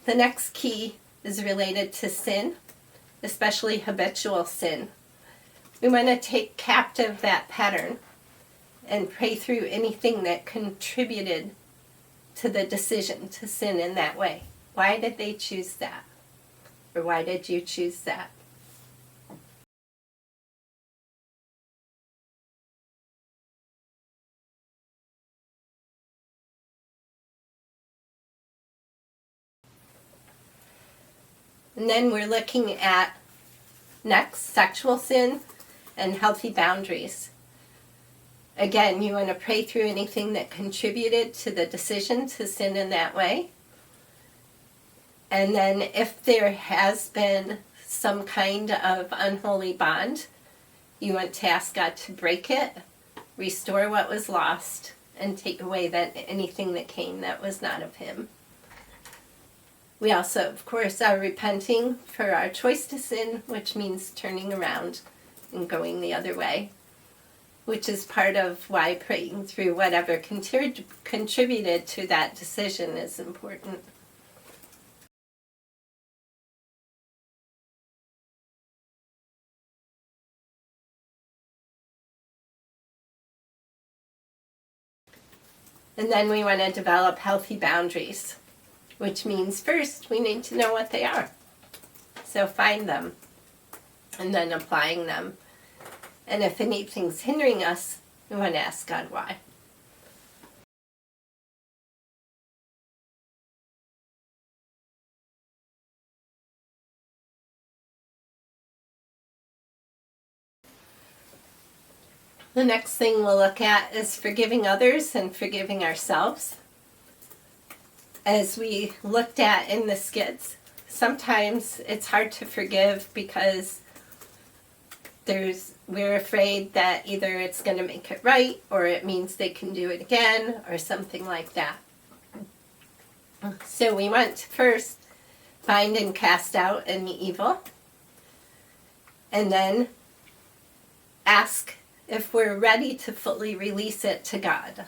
The next key is related to sin, especially habitual sin. We want to take captive that pattern and pray through anything that contributed to the decision to sin in that way. Why did they choose that? Or why did you choose that? And then we're looking at next, sexual sin and healthy boundaries. Again, you want to pray through anything that contributed to the decision to sin in that way. And then if there has been some kind of unholy bond, you want to ask God to break it, restore what was lost, and take away anything that came that was not of Him. We also, of course, are repenting for our choice to sin, which means turning around and going the other way, which is part of why praying through whatever contributed to that decision is important. And then we want to develop healthy boundaries, which means first we need to know what they are. So find them and then applying them. And if anything's hindering us, we want to ask God why. The next thing we'll look at is forgiving others and forgiving ourselves. As we looked at in the skits, sometimes it's hard to forgive because we're afraid that either it's going to make it right or it means they can do it again or something like that. So we want to first find and cast out any evil, and then ask if we're ready to fully release it to God.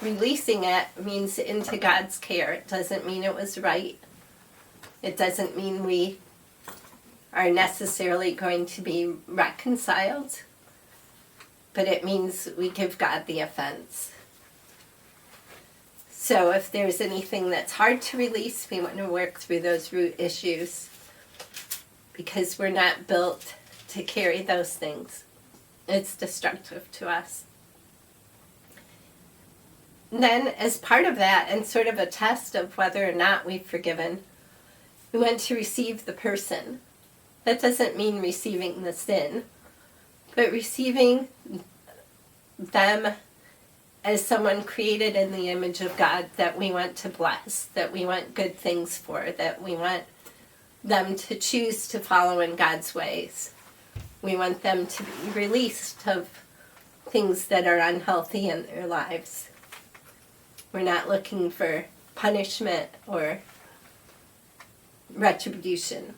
Releasing it means into God's care. It doesn't mean it was right. It doesn't mean we are necessarily going to be reconciled, but it means we give God the offense. So if there's anything that's hard to release, we want to work through those root issues because we're not built to carry those things. It's destructive to us. And then as part of that, and sort of a test of whether or not we've forgiven, we want to receive the person. That doesn't mean receiving the sin, but receiving them as someone created in the image of God that we want to bless, that we want good things for, that we want them to choose to follow in God's ways. We want them to be released of things that are unhealthy in their lives. We're not looking for punishment or retribution.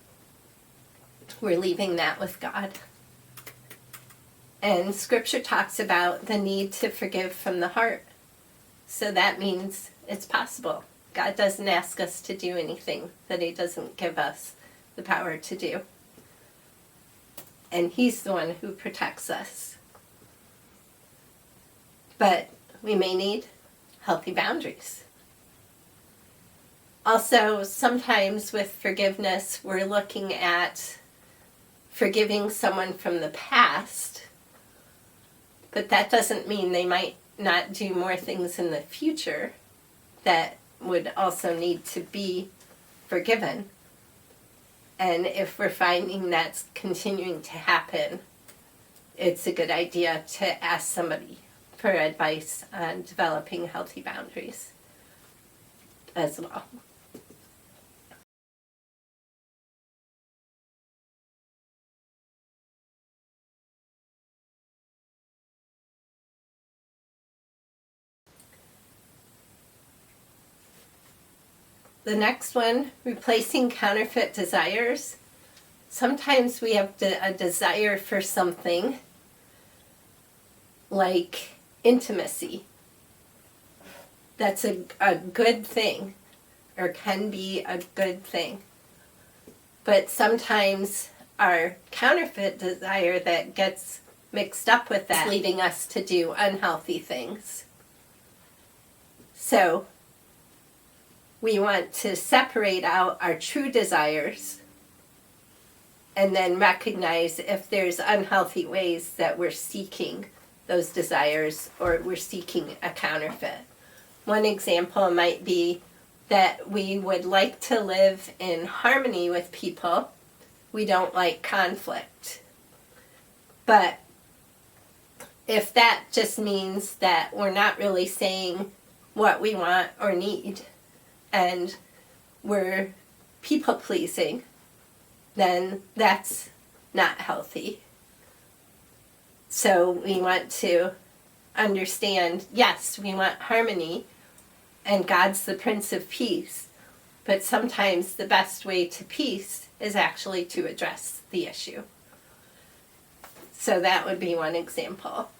We're leaving that with God. And Scripture talks about the need to forgive from the heart. So that means it's possible. God doesn't ask us to do anything that He doesn't give us the power to do. And He's the one who protects us. But we may need healthy boundaries. Also, sometimes with forgiveness, we're looking at forgiving someone from the past, but that doesn't mean they might not do more things in the future that would also need to be forgiven. And if we're finding that's continuing to happen, it's a good idea to ask somebody for advice on developing healthy boundaries as well. The next one, replacing counterfeit desires. Sometimes we have a desire for something like intimacy. That's a good thing, or can be a good thing. But sometimes our counterfeit desire that gets mixed up with that is leading us to do unhealthy things. So we want to separate out our true desires and then recognize if there's unhealthy ways that we're seeking those desires or we're seeking a counterfeit. One example might be that we would like to live in harmony with people. We don't like conflict. But if that just means that we're not really saying what we want or need, and we're people-pleasing, then that's not healthy. So we want to understand, yes, we want harmony, and God's the Prince of Peace, but sometimes the best way to peace is actually to address the issue. So that would be one example.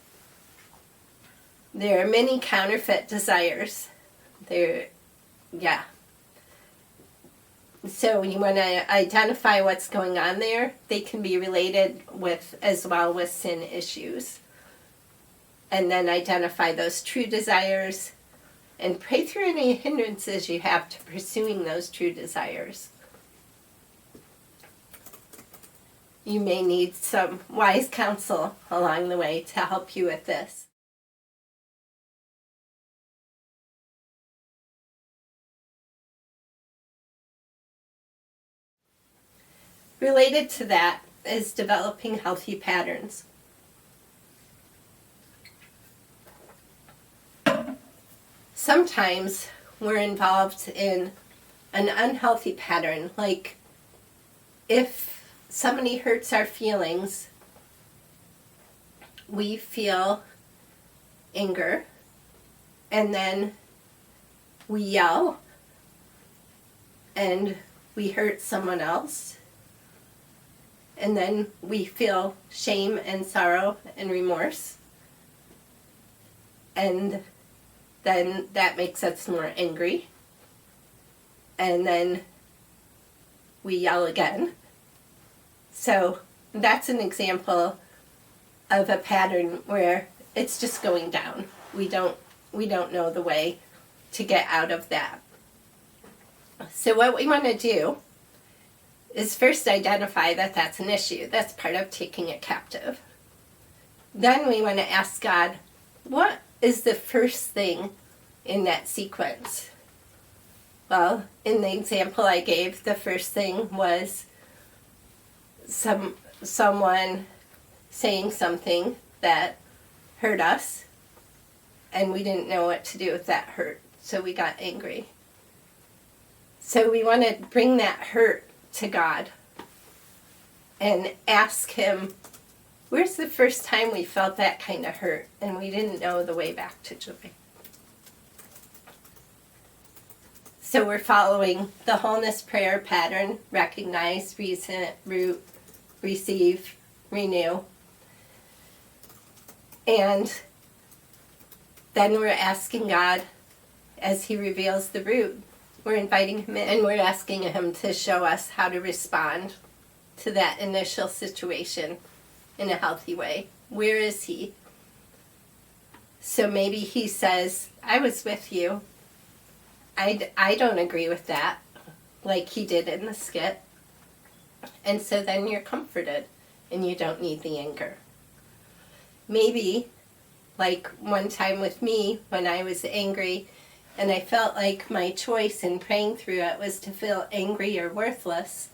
There are many counterfeit desires. So you want to identify what's going on there. They can be related with as well with sin issues. And then identify those true desires and pray through any hindrances you have to pursuing those true desires. You may need some wise counsel along the way to help you with this. Related to that is developing healthy patterns. Sometimes we're involved in an unhealthy pattern, like if somebody hurts our feelings, we feel anger, and then we yell, and we hurt someone else, and then we feel shame and sorrow and remorse, and then that makes us more angry, and then we yell again. So that's an example of a pattern where it's just going down. We don't know the way to get out of that. So what we want to do is first identify that that's an issue. That's part of taking it captive. Then we want to ask God, what is the first thing in that sequence? Well, in the example I gave, the first thing was someone saying something that hurt us, and we didn't know what to do with that hurt, so we got angry. So we want to bring that hurt to God and ask Him, where's the first time we felt that kind of hurt and we didn't know the way back to joy? So we're following the wholeness prayer pattern: recognize, reason, root, receive, renew. And then we're asking God, as He reveals the root, we're inviting Him in and we're asking Him to show us how to respond to that initial situation in a healthy way. Where is He? So maybe He says, I was with you. I don't agree with that, like He did in the skit. And so then you're comforted and you don't need the anger. Maybe, like one time with me when I was angry and I felt like my choice in praying through it was to feel angry or worthless.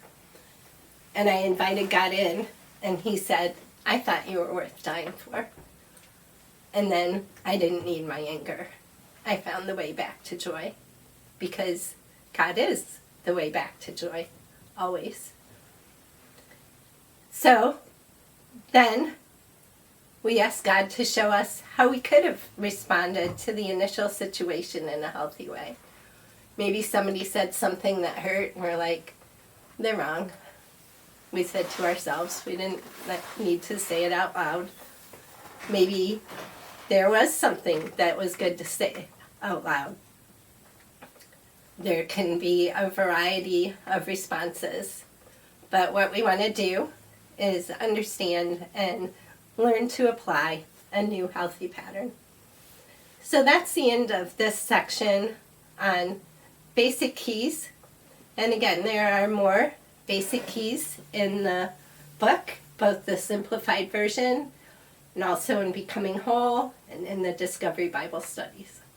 And I invited God in and He said, I thought you were worth dying for. And then I didn't need my anger. I found the way back to joy, because God is the way back to joy, always. So then we ask God to show us how we could have responded to the initial situation in a healthy way. Maybe somebody said something that hurt and we're like, they're wrong. We said to ourselves, we didn't need to say it out loud. Maybe there was something that was good to say out loud. there can be a variety of responses. But what we want to do is understand and learn to apply a new healthy pattern. So that's the end of this section on basic keys. And again, there are more basic keys in the book, both the simplified version and also in Becoming Whole and in the Discovery Bible Studies.